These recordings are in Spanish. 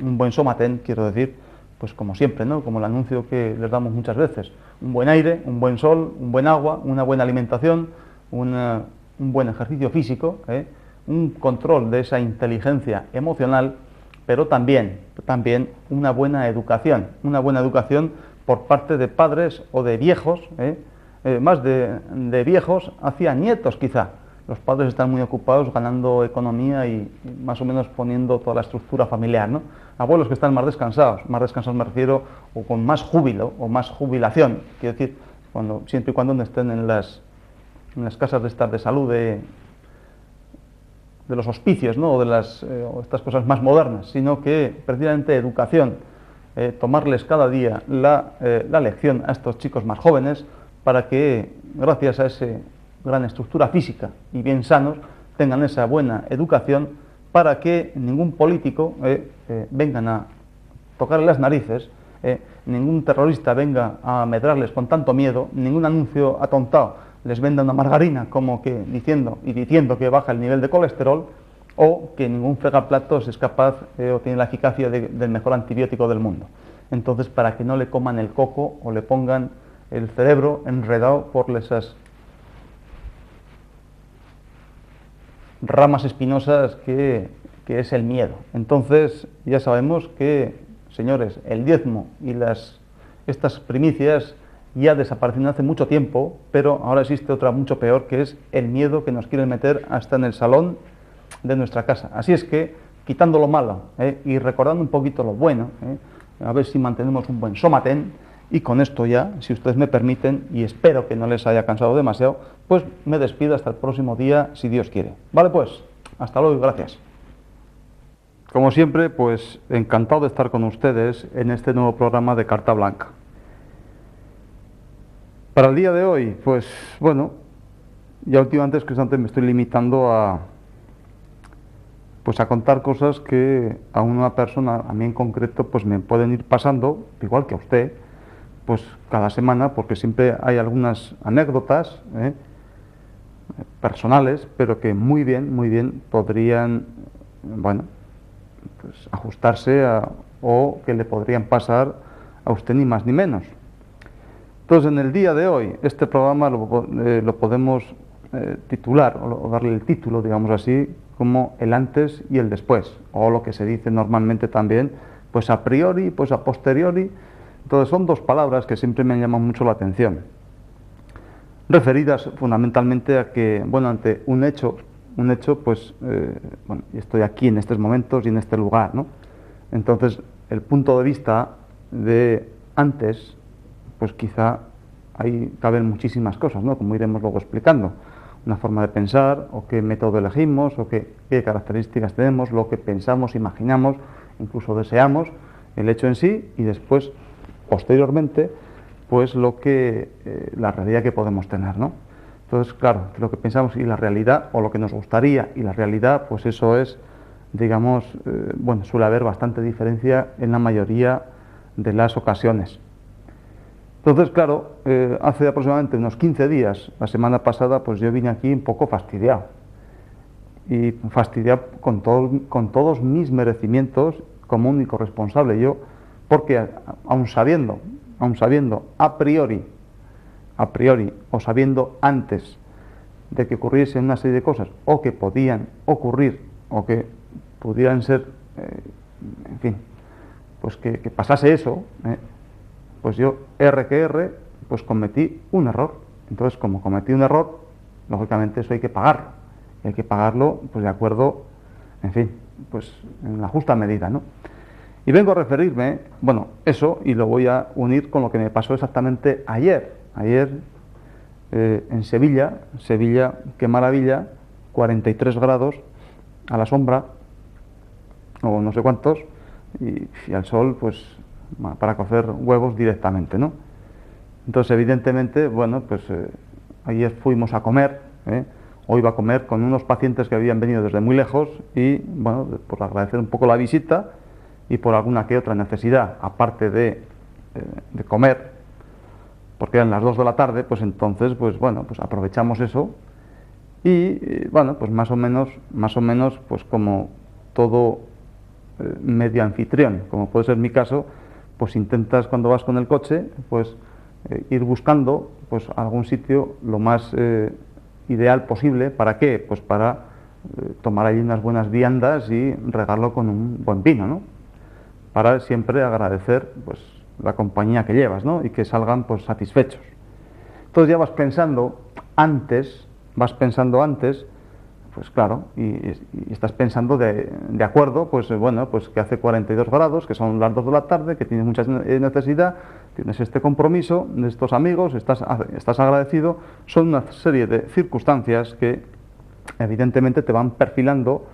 un buen somatén, quiero decir, pues como siempre, ¿no? Como el anuncio que les damos muchas veces, un buen aire, un buen sol, un buen agua, una buena alimentación, un buen ejercicio físico, un control de esa inteligencia emocional, pero también una buena educación por parte de padres o de viejos, más de viejos hacia nietos quizá. Los padres están muy ocupados ganando economía y más o menos poniendo toda la estructura familiar, ¿no? Abuelos que están más descansados me refiero, o con más júbilo o más jubilación, quiero decir, siempre y cuando no estén en las casas de salud de los hospicios, ¿no? O estas cosas más modernas, sino que precisamente educación, tomarles cada día la lección a estos chicos más jóvenes para que, gracias a esa gran estructura física y bien sanos, tengan esa buena educación para que ningún político vengan a tocarle las narices, ningún terrorista venga a medrarles con tanto miedo, ningún anuncio atontado les venda una margarina como que diciendo que baja el nivel de colesterol, o que ningún fregaplatos es capaz o tiene la eficacia del mejor antibiótico del mundo. Entonces, para que no le coman el coco o le pongan el cerebro enredado por esas ramas espinosas que es el miedo. Entonces, ya sabemos que, señores, el diezmo y estas primicias ya desaparecieron hace mucho tiempo, pero ahora existe otra mucho peor, que es el miedo que nos quieren meter hasta en el salón de nuestra casa. Así es que, quitando lo malo y recordando un poquito lo bueno, a ver si mantenemos un buen somatén, y con esto ya, si ustedes me permiten, y espero que no les haya cansado demasiado, pues me despido hasta el próximo día, si Dios quiere. Vale, pues, hasta luego y gracias. Como siempre, pues encantado de estar con ustedes en este nuevo programa de Carta Blanca. Para el día de hoy, pues bueno, ya últimamente me estoy limitando a contar cosas que a una persona, a mí en concreto, pues me pueden ir pasando, igual que a usted, pues cada semana, porque siempre hay algunas anécdotas personales, pero que muy bien podrían, bueno, pues ajustarse o que le podrían pasar a usted ni más ni menos. Entonces, en el día de hoy, este programa lo podemos titular, o darle el título, digamos así, como el antes y el después, o lo que se dice normalmente también, pues a priori, pues a posteriori. Entonces, son dos palabras que siempre me llaman mucho la atención, referidas fundamentalmente a que, bueno, ante un hecho, pues, bueno, estoy aquí en estos momentos y en este lugar, ¿no? Entonces, el punto de vista de antes, pues quizá ahí caben muchísimas cosas, ¿no? Como iremos luego explicando. Una forma de pensar, o qué método elegimos, o qué características tenemos, lo que pensamos, imaginamos, incluso deseamos, el hecho en sí, y después, posteriormente, pues la realidad que podemos tener, ¿no? Entonces, claro, lo que pensamos y la realidad, o lo que nos gustaría y la realidad, pues eso es, digamos, bueno, suele haber bastante diferencia en la mayoría de las ocasiones. Entonces, claro, hace aproximadamente unos 15 días, la semana pasada, pues yo vine aquí un poco fastidiado. Y fastidiado con todos mis merecimientos como único responsable yo, porque aun sabiendo a priori, o sabiendo antes de que ocurriesen una serie de cosas, o que podían ocurrir, o que pudieran ser, en fin, pues que pasase eso, pues yo, pues cometí un error. Entonces, como cometí un error, lógicamente eso hay que pagarlo. Y hay que pagarlo, pues de acuerdo, en fin, pues en la justa medida, ¿no? Y vengo a referirme, bueno, eso, y lo voy a unir con lo que me pasó exactamente ayer. Ayer, en Sevilla, qué maravilla, 43 grados a la sombra, o no sé cuántos, y al sol, pues para cocer huevos directamente, ¿no? Entonces, evidentemente, bueno, pues ayer fuimos a comer, o iba a comer con unos pacientes que habían venido desde muy lejos, y bueno, por agradecer un poco la visita y por alguna que otra necesidad, aparte de comer, porque eran las 2 de la tarde, pues entonces, pues bueno, pues aprovechamos eso y bueno, pues más o menos, pues como todo medio anfitrión, como puede ser mi caso, pues intentas cuando vas con el coche, pues ir buscando pues algún sitio lo más ideal posible. ¿Para qué? Pues para tomar allí unas buenas viandas y regarlo con un buen vino, ¿no? Para siempre agradecer pues la compañía que llevas, ¿no? Y que salgan pues satisfechos. Entonces ya vas pensando antes, pues claro, y estás pensando de acuerdo, pues bueno, pues que hace 42 grados, que son las 2 de la tarde, que tienes mucha necesidad, tienes este compromiso de estos amigos, estás agradecido. Son una serie de circunstancias que evidentemente te van perfilando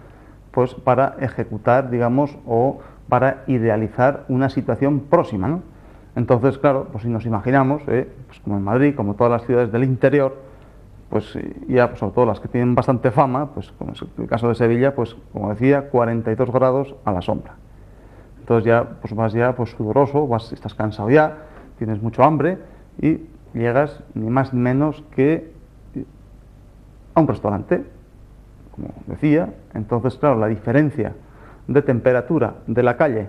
pues para ejecutar, digamos, o para idealizar una situación próxima, ¿no? Entonces, claro, pues si nos imaginamos, pues como en Madrid, como todas las ciudades del interior, pues ya, pues, sobre todo las que tienen bastante fama, pues como es el caso de Sevilla, pues como decía, 42 grados a la sombra. Entonces ya pues vas ya pues sudoroso, estás cansado ya, tienes mucho hambre y llegas ni más ni menos que a un restaurante, como decía. Entonces, claro, la diferencia de temperatura de la calle,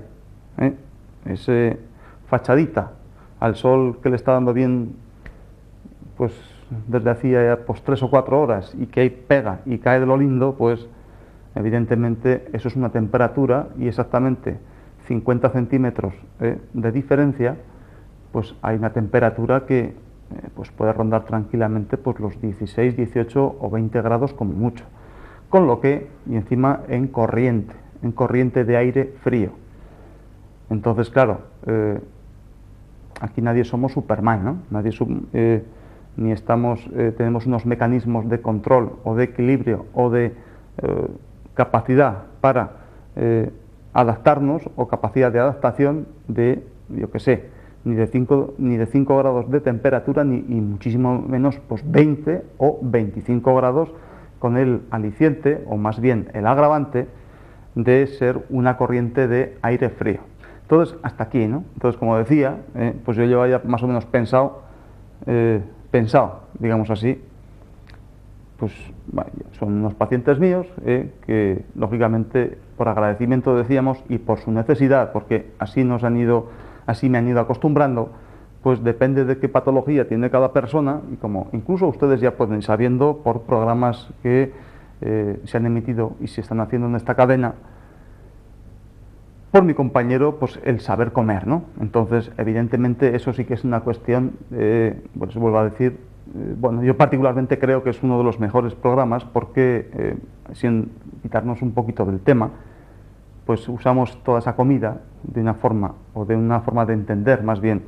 ese fachadita al sol que le está dando bien, pues desde hacía pues 3 o 4 horas, y que ahí pega y cae de lo lindo, pues evidentemente eso es una temperatura, y exactamente 50 centímetros de diferencia, pues hay una temperatura que pues puede rondar tranquilamente pues los 16, 18 o 20 grados como mucho. Con lo que, y encima en corriente de aire frío. Entonces, claro, aquí nadie somos Superman, ¿no? Ni tenemos unos mecanismos de control o de equilibrio o de capacidad para adaptarnos, o capacidad de adaptación de, yo qué sé, ni de 5 grados de temperatura, ni muchísimo menos pues 20 o 25 grados, con el aliciente, o más bien el agravante, de ser una corriente de aire frío. Entonces, hasta aquí, ¿no? Entonces, como decía, pues yo llevaba ya más o menos pensado, digamos así, pues vaya, son unos pacientes míos que, lógicamente, por agradecimiento decíamos, y por su necesidad, porque así me han ido acostumbrando, pues depende de qué patología tiene cada persona, y como incluso ustedes ya pueden ir sabiendo por programas que se han emitido y se están haciendo en esta cadena, por mi compañero, pues el saber comer, ¿no? Entonces, evidentemente, eso sí que es una cuestión, pues vuelvo a decir, bueno, yo particularmente creo que es uno de los mejores programas, porque, sin quitarnos un poquito del tema, pues usamos toda esa comida de una forma de entender más bien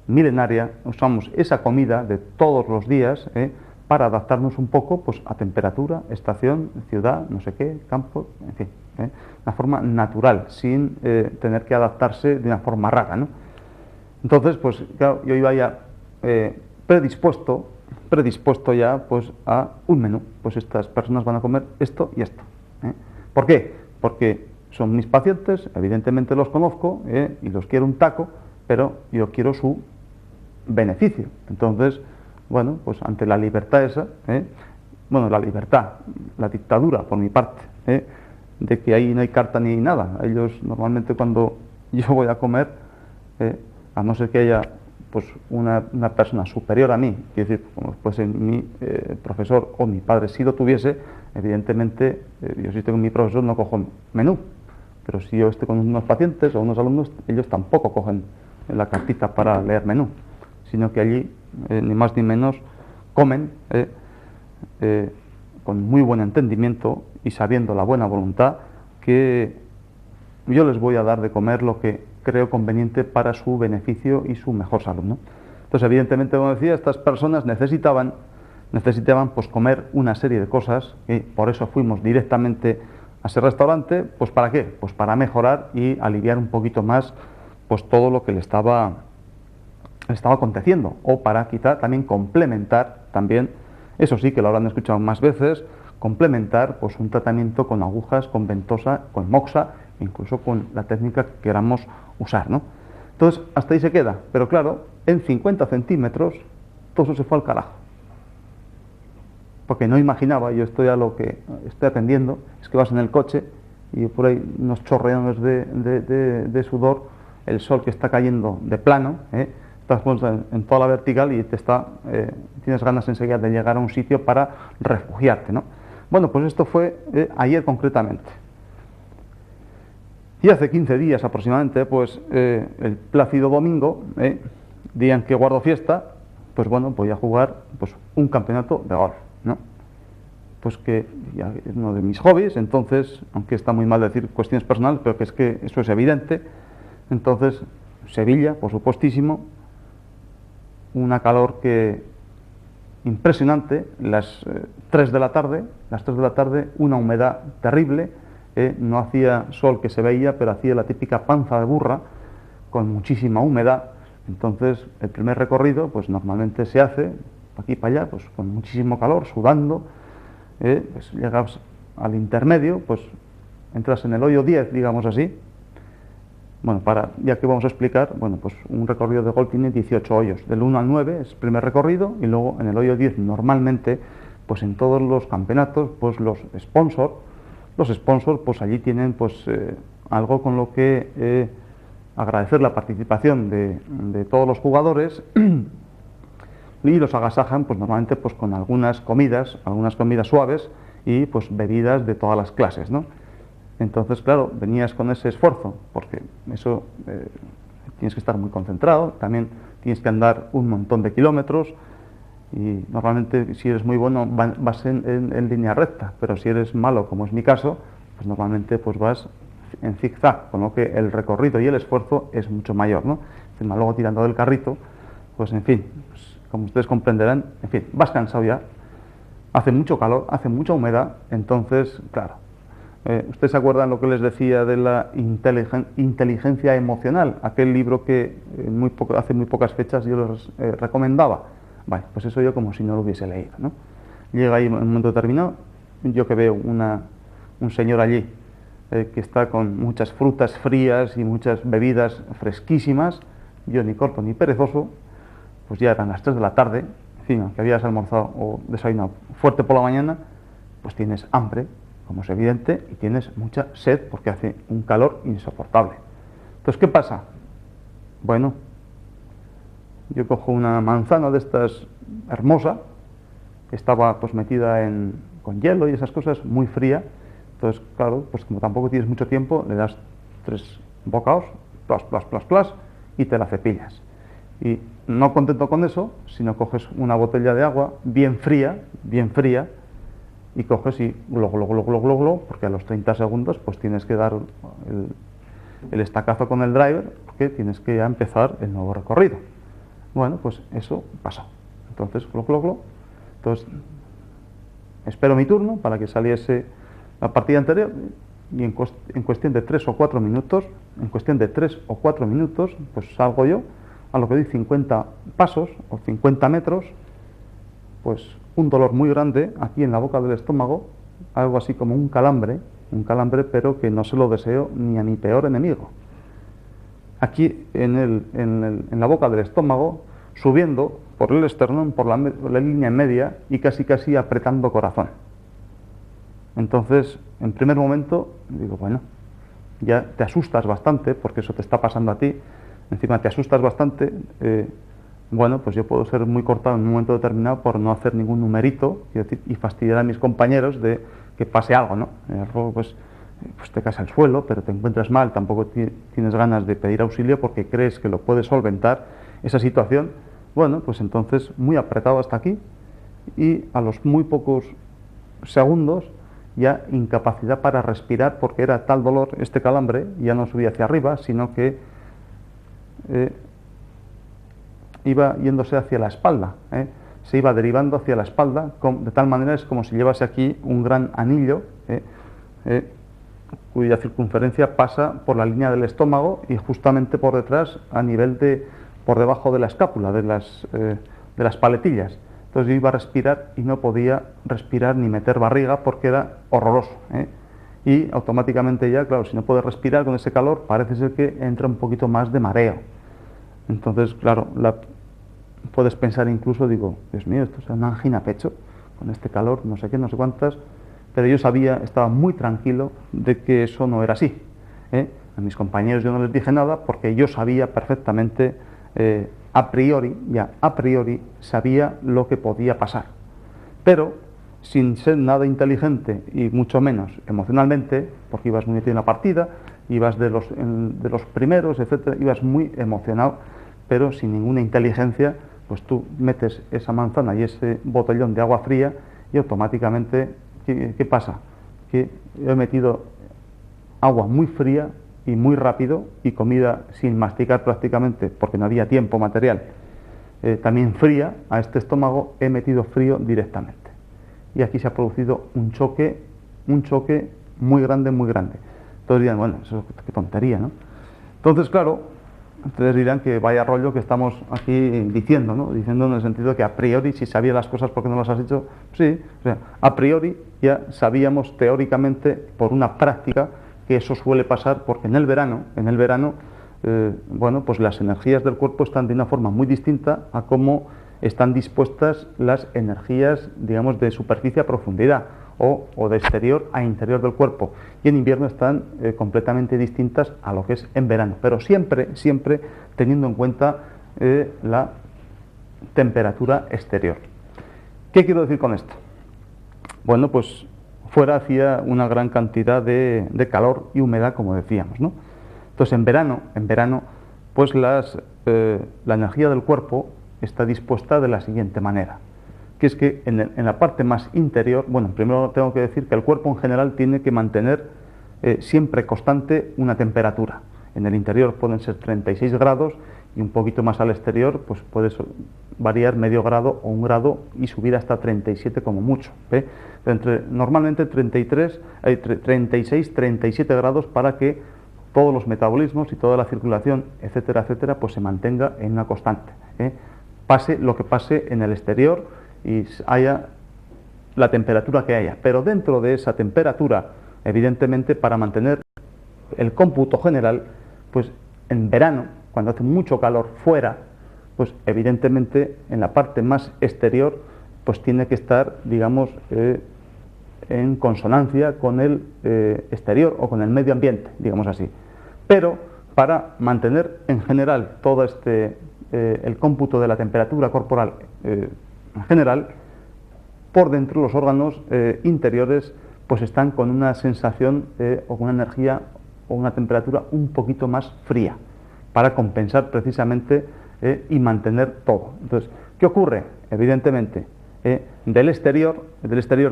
milenaria. Usamos esa comida de todos los días para adaptarnos un poco pues a temperatura, estación, ciudad, no sé qué, campo, en fin, una forma natural, sin tener que adaptarse de una forma rara, ¿no? Entonces, pues claro, yo iba ya predispuesto ya pues a un menú. Pues estas personas van a comer esto y esto. ¿Por qué? Porque son mis pacientes, evidentemente los conozco y los quiero un taco, pero yo quiero su beneficio. Entonces, bueno, pues ante la libertad esa, bueno, la dictadura por mi parte, de que ahí no hay carta ni nada. Ellos normalmente, cuando yo voy a comer, a no ser que haya pues una persona superior a mí, es decir, como fuese mi profesor o mi padre, si lo tuviese, evidentemente, yo si estoy con mi profesor no cojo menú, pero si yo estoy con unos pacientes o unos alumnos, ellos tampoco cogen la cartita para leer menú, sino que allí, ni más ni menos, comen con muy buen entendimiento y sabiendo la buena voluntad que yo les voy a dar de comer lo que creo conveniente para su beneficio y su mejor salud, ¿no? Entonces, evidentemente, como decía, estas personas necesitaban pues comer una serie de cosas, y por eso fuimos directamente a ese restaurante. Pues ¿para qué? Pues para mejorar y aliviar un poquito más pues todo lo que le estaba aconteciendo, o para quizá también complementar, también, eso sí que lo habrán escuchado más veces, complementar pues un tratamiento con agujas, con ventosa, con moxa, incluso con la técnica que queramos usar, ¿no? Entonces, hasta ahí se queda, pero claro, en 50 centímetros todo eso se fue al carajo, porque no imaginaba, yo estoy a lo que estoy atendiendo, es que vas en el coche y por ahí unos chorreones de sudor, el sol que está cayendo de plano, estás en toda la vertical y tienes ganas enseguida de llegar a un sitio para refugiarte, ¿no? Bueno, pues esto fue ayer concretamente. Y hace 15 días aproximadamente, pues el plácido domingo, día en que guardo fiesta, pues bueno, voy a jugar pues un campeonato de golf, ¿no? Pues que ya es uno de mis hobbies, entonces, aunque está muy mal decir cuestiones personales, pero que es que eso es evidente. Entonces, Sevilla, por supuestísimo, una calor que impresionante, las 3 de la tarde, una humedad terrible, no hacía sol que se veía, pero hacía la típica panza de burra, con muchísima humedad. Entonces, el primer recorrido, pues normalmente se hace, aquí para allá, pues con muchísimo calor, sudando, pues llegas al intermedio, pues entras en el hoyo 10, digamos así. Bueno, ya que vamos a explicar, bueno, pues un recorrido de golf tiene 18 hoyos, del 1 al 9 es el primer recorrido, y luego en el hoyo 10 normalmente, pues en todos los campeonatos, pues los sponsors, pues allí tienen pues algo con lo que agradecer la participación de todos los jugadores y los agasajan pues normalmente pues con algunas comidas suaves y pues bebidas de todas las clases, ¿no? Entonces, claro, venías con ese esfuerzo, porque eso tienes que estar muy concentrado, también tienes que andar un montón de kilómetros y normalmente si eres muy bueno vas en línea recta, pero si eres malo, como es mi caso, pues normalmente pues vas en zigzag, con lo que el recorrido y el esfuerzo es mucho mayor, ¿no? Encima luego tirando del carrito, pues en fin, pues, como ustedes comprenderán, en fin, vas cansado ya, hace mucho calor, hace mucha humedad, entonces, claro, ¿ustedes se acuerdan lo que les decía de la inteligencia emocional? Aquel libro que hace muy pocas fechas yo les recomendaba. Vale, pues eso yo como si no lo hubiese leído, ¿no? Llega ahí en un momento determinado, yo que veo un señor allí que está con muchas frutas frías y muchas bebidas fresquísimas, yo ni corto ni perezoso, pues ya eran las 3 de la tarde, en fin, aunque habías almorzado o desayunado fuerte por la mañana, pues tienes hambre, como es evidente, y tienes mucha sed porque hace un calor insoportable. Entonces, ¿qué pasa? Bueno, yo cojo una manzana de estas hermosa, que estaba pues metida con hielo y esas cosas, muy fría. Entonces, claro, pues como tampoco tienes mucho tiempo, le das 3 bocados, plas, y te la cepillas. Y no contento con eso, sino coges una botella de agua bien fría, y coges y glo, porque a los 30 segundos pues tienes que dar el estacazo con el driver, porque tienes que ya empezar el nuevo recorrido. Bueno, pues eso pasó. Entonces, glo. Entonces, espero mi turno para que saliese la partida anterior y en cuestión de 3 o 4 minutos, pues salgo yo a lo que doy 50 pasos o 50 metros, pues un dolor muy grande aquí en la boca del estómago, algo así como un calambre, pero que no se lo deseo ni a mi peor enemigo. Aquí en la boca del estómago, subiendo por el esternón, por la línea media y casi apretando corazón. Entonces, en primer momento, digo, bueno, ya te asustas bastante, porque eso te está pasando a ti, encima te asustas bastante, bueno, pues yo puedo ser muy cortado en un momento determinado por no hacer ningún numerito y fastidiar a mis compañeros de que pase algo, ¿no? Pues te caes al suelo, pero te encuentras mal, tampoco tienes ganas de pedir auxilio porque crees que lo puedes solventar esa situación. Bueno, pues entonces muy apretado hasta aquí y a los muy pocos segundos ya incapacidad para respirar porque era tal dolor, este calambre ya no subía hacia arriba, sino que iba yéndose hacia la espalda, se iba derivando hacia la espalda, de tal manera es como si llevase aquí un gran anillo, cuya circunferencia pasa por la línea del estómago y justamente por detrás, por debajo de la escápula, de las paletillas. Entonces yo iba a respirar y no podía respirar ni meter barriga porque era horroroso, y automáticamente ya, claro, si no puedes respirar con ese calor, parece ser que entra un poquito más de mareo. Entonces, claro, puedes pensar incluso, digo, Dios mío, esto es una angina pecho, con este calor, no sé qué, no sé cuántas. pero yo sabía, estaba muy tranquilo de que eso no era así. A mis compañeros yo no les dije nada porque yo sabía perfectamente, a priori sabía lo que podía pasar. Pero sin ser nada inteligente y mucho menos emocionalmente, porque ibas muy metido en la partida, ibas de los primeros, etcétera, ibas muy emocionado, pero sin ninguna inteligencia, pues tú metes esa manzana y ese botellón de agua fría y automáticamente, ¿qué pasa? Que he metido agua muy fría y muy rápido y comida sin masticar prácticamente, porque no había tiempo material, también fría a este estómago, he metido frío directamente. Y aquí se ha producido un choque muy grande, muy grande. Entonces dirán, bueno, eso qué tontería, ¿no? Entonces, claro, ustedes dirán que vaya rollo que estamos aquí diciendo, ¿no? Diciendo en el sentido de que a priori, si sabía las cosas, ¿por qué no las has hecho? Sí, o sea, a priori ya sabíamos teóricamente por una práctica que eso suele pasar, porque en el verano, bueno, pues las energías del cuerpo están de una forma muy distinta a cómo están dispuestas las energías, digamos, de superficie a profundidad o de exterior a interior del cuerpo. Y en invierno están completamente distintas a lo que es en verano, pero siempre teniendo en cuenta la temperatura exterior. ¿Qué quiero decir con esto? Bueno, pues fuera hacía una gran cantidad de calor y humedad, como decíamos, ¿no? Entonces en verano, pues la energía del cuerpo está dispuesta de la siguiente manera, que es que en la parte más interior, bueno, primero tengo que decir que el cuerpo en general tiene que mantener siempre constante una temperatura. En el interior pueden ser 36 grados y un poquito más al exterior pues puede variar medio grado o un grado y subir hasta 37 como mucho. Normalmente 36, 37 grados para que todos los metabolismos y toda la circulación, etcétera, etcétera, pues se mantenga en una constante. Pase lo que pase en el exterior y haya la temperatura que haya, pero dentro de esa temperatura, evidentemente, para mantener el cómputo general, pues en verano, cuando hace mucho calor fuera, pues evidentemente en la parte más exterior, pues tiene que estar, digamos, en consonancia con el exterior o con el medio ambiente, digamos así. Pero para mantener en general todo el cómputo de la temperatura corporal en general, por dentro los órganos interiores pues están con una sensación o con una energía o una temperatura un poquito más fría para compensar precisamente y mantener todo. Entonces, ¿qué ocurre? Evidentemente, del exterior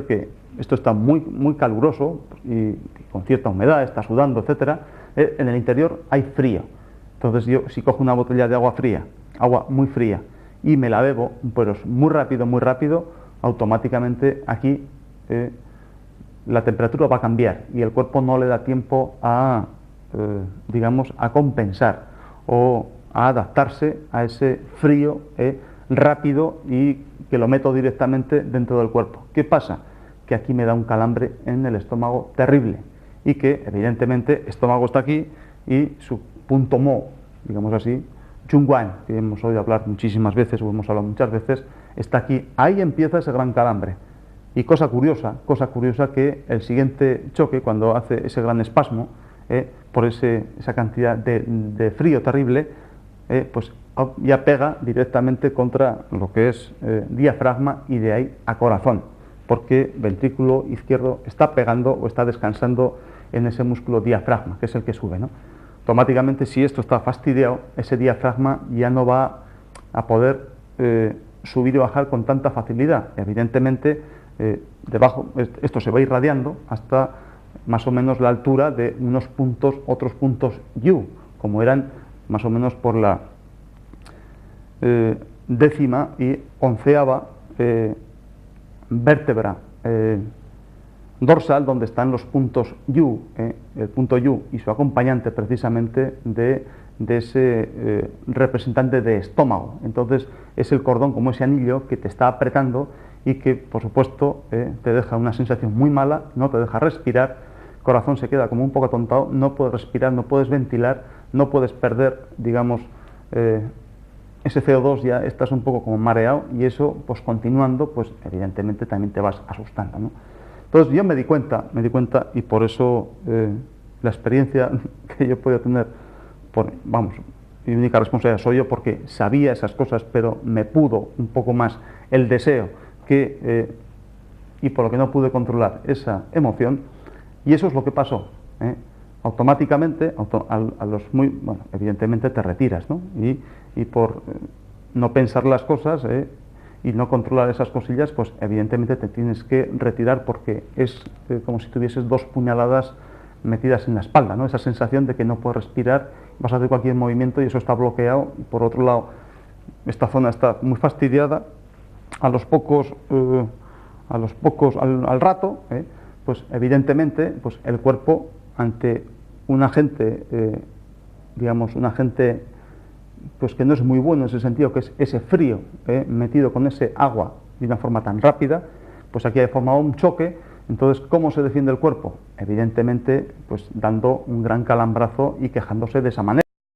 que esto está muy caluroso y con cierta humedad, está sudando, etcétera, en el interior hay frío. Entonces yo si cojo una botella de agua fría, agua muy fría, y me la bebo, pero muy rápido, automáticamente aquí la temperatura va a cambiar y el cuerpo no le da tiempo a, digamos, a compensar o a adaptarse a ese frío rápido y que lo meto directamente dentro del cuerpo. ¿Qué pasa? Que aquí me da un calambre en el estómago terrible y que evidentemente el estómago está aquí y su punto mo, digamos así, Chungwan, que hemos oído hablar muchísimas veces o hemos hablado muchas veces, está aquí. Ahí empieza ese gran calambre. Y cosa curiosa que el siguiente choque, cuando hace ese gran espasmo, por esa cantidad de frío terrible, pues ya pega directamente contra lo que es diafragma y de ahí a corazón, porque ventrículo izquierdo está pegando o está descansando en ese músculo diafragma, que es el que sube, ¿no? Automáticamente, si esto está fastidiado, ese diafragma ya no va a poder subir y bajar con tanta facilidad. Evidentemente, debajo esto se va irradiando hasta más o menos la altura de unos puntos, otros puntos U, como eran más o menos por la décima y onceava vértebra dorsal, donde están los puntos U, el punto U y su acompañante precisamente de ese representante de estómago. Entonces es el cordón como ese anillo que te está apretando y que por supuesto te deja una sensación muy mala, no te deja respirar, el corazón se queda como un poco atontado, no puedes respirar, no puedes ventilar, no puedes perder, digamos, ese CO2, ya estás un poco como mareado y eso, pues continuando, pues evidentemente también te vas asustando, ¿no? Entonces yo me di cuenta, y por eso la experiencia que yo podía tener, vamos, mi única responsabilidad soy yo, porque sabía esas cosas, pero me pudo un poco más el deseo y por lo que no pude controlar esa emoción, y eso es lo que pasó. Automáticamente, bueno, evidentemente te retiras, ¿no? Y por no pensar las cosas y no controlar esas cosillas, pues evidentemente te tienes que retirar, porque es como si tuvieses dos puñaladas metidas en la espalda, ¿no? Esa sensación de que no puedes respirar, vas a hacer cualquier movimiento y eso está bloqueado, y por otro lado, esta zona está muy fastidiada. Al rato, pues evidentemente, pues el cuerpo, ante un agente, digamos, un agente pues que no es muy bueno en ese sentido, que es ese frío metido con ese agua de una forma tan rápida, pues aquí ha formado un choque. Entonces, ¿cómo se defiende el cuerpo? Evidentemente, pues dando un gran calambrazo y quejándose de esa manera.